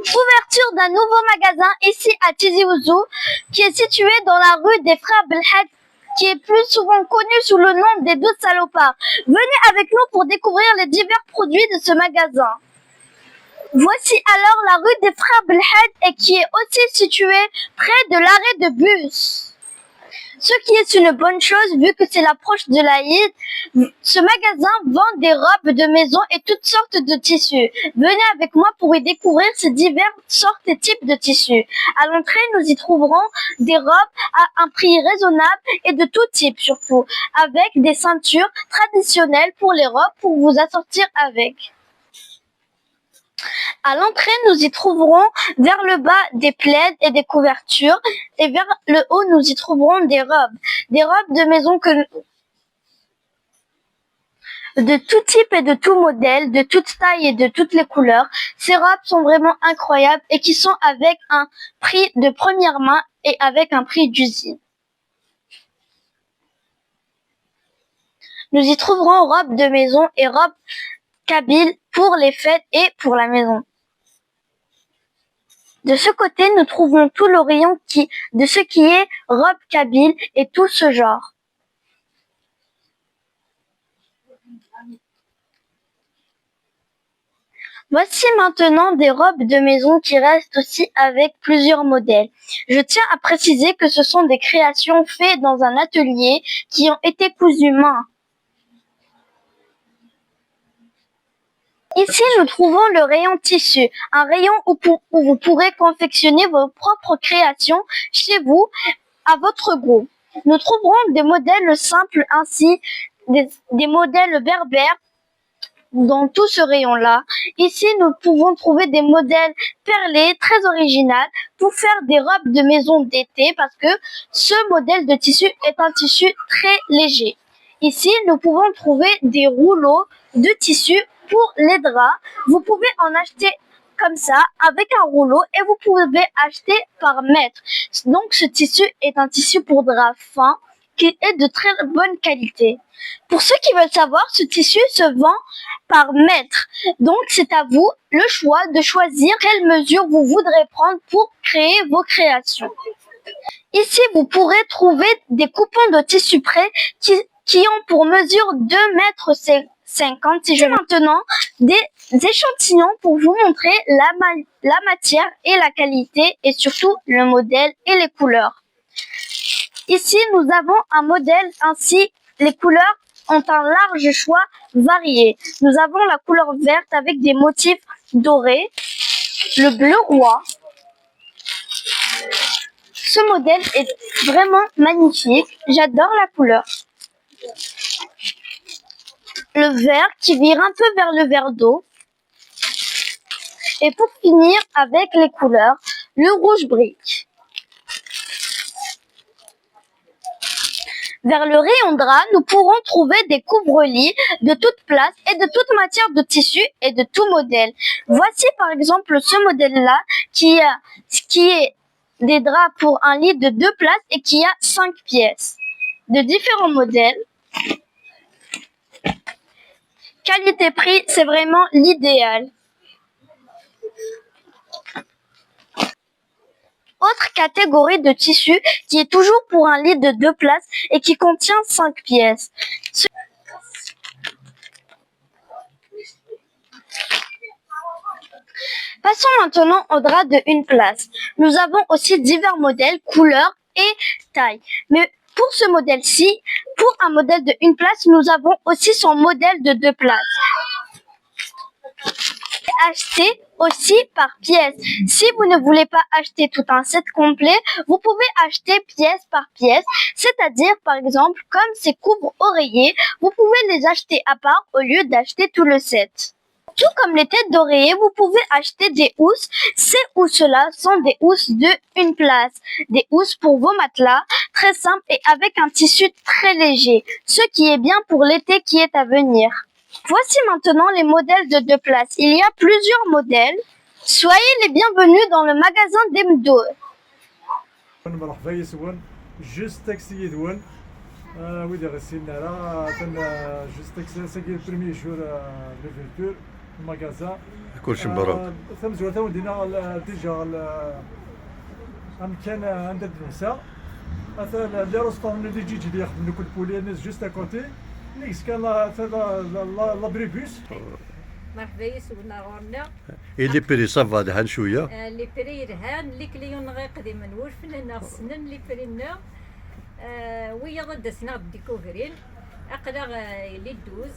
Ouverture d'un nouveau magasin ici à Tizi Ouzou, qui est situé dans la rue des Frères Belhad, qui est plus souvent connu sous le nom des 12 salopards. Venez avec nous pour découvrir les divers produits de ce magasin. Voici alors la rue des Frères Belhad et qui est aussi située près de l'arrêt de bus. Ce qui est une bonne chose vu que c'est l'approche de l'Aïd. Ce magasin vend des robes de maison et toutes sortes de tissus. Venez avec moi pour y découvrir ces diverses sortes et types de tissus. À l'entrée, nous y trouverons des robes à un prix raisonnable et de tout type surtout, avec des ceintures traditionnelles pour les robes pour vous assortir avec. À l'entrée, nous y trouverons vers le bas des plaids et des couvertures et vers le haut, nous y trouverons des robes de maison de tout type et de tout modèle, de toute taille et de toutes les couleurs. Ces robes sont vraiment incroyables et qui sont avec un prix de première main et avec un prix d'usine. Nous y trouverons robes de maison et robes kabyles pour les fêtes et pour la maison. De ce côté, nous trouvons tout le rayon de ce qui est robe kabyle et tout ce genre. Voici maintenant des robes de maison qui restent aussi avec plusieurs modèles. Je tiens à préciser que ce sont des créations faites dans un atelier qui ont été cousues main. Ici, nous trouvons le rayon tissu, un rayon où vous pourrez confectionner vos propres créations chez vous, à votre goût. Nous trouverons des modèles simples ainsi des modèles berbères dans tout ce rayon-là. Ici, nous pouvons trouver des modèles perlés très originaux pour faire des robes de maison d'été parce que ce modèle de tissu est un tissu très léger. Ici, nous pouvons trouver des rouleaux de tissu pour les draps. Vous pouvez en acheter comme ça, avec un rouleau, et vous pouvez acheter par mètre. Donc, ce tissu est un tissu pour drap fin, qui est de très bonne qualité. Pour ceux qui veulent savoir, ce tissu se vend par mètre. Donc, c'est à vous le choix de choisir quelle mesure vous voudrez prendre pour créer vos créations. Ici, vous pourrez trouver des coupons de tissu prêt qui ont pour mesure 2,50 m. Si je veux maintenant des échantillons pour vous montrer la matière et la qualité et surtout le modèle et les couleurs. Ici, nous avons un modèle ainsi, les couleurs ont un large choix varié. Nous avons la couleur verte avec des motifs dorés, le bleu roi. Ce modèle est vraiment magnifique, j'adore la couleur. Le vert qui vire un peu vers le vert d'eau. Et pour finir avec les couleurs, le rouge brique. Vers le rayon drap, nous pourrons trouver des couvre-lits de toute place et de toute matière de tissu et de tout modèle. Voici par exemple ce modèle-là qui est des draps pour un lit de 2 places et qui a 5 pièces. De différents modèles. Qualité-prix, c'est vraiment l'idéal. Autre catégorie de tissu qui est toujours pour un lit de 2 places et qui contient 5 pièces. Passons maintenant au drap de 1 place. Nous avons aussi divers modèles, couleurs et tailles. Mais pour ce modèle-ci, pour un modèle de 1 place, nous avons aussi son modèle de 2 places. Acheter aussi par pièce. Si vous ne voulez pas acheter tout un set complet, vous pouvez acheter pièce par pièce, c'est-à-dire par exemple comme ces couvre-oreillers, vous pouvez les acheter à part au lieu d'acheter tout le set. Tout comme les têtes d'oreiller, vous pouvez acheter des housses. Ces housses-là sont des housses de 1 place. Des housses pour vos matelas, très simples et avec un tissu très léger, ce qui est bien pour l'été qui est à venir. Voici maintenant les modèles de 2 places. Il y a plusieurs modèles. Soyez les bienvenus dans le magasin d'Emdo. ويدي غسيلنا راه جوست ساكي البريمي جور لوفرتور المغازا كلشي مبروك. ثم زوارة ودينا ديجا كان عند النساء مثلا لي روستون اللي يجي يخدم كل بولي الناس جوست اكوتي نيكس كان لا بريبوس. مرحبا يسولنا غورنا لي بري صافا دهان شويه. لي بري رهان لي كليون غير قديما ورفنا سنن لي برينا ويا ضد سنا ديكوفرين اقرا لي دوز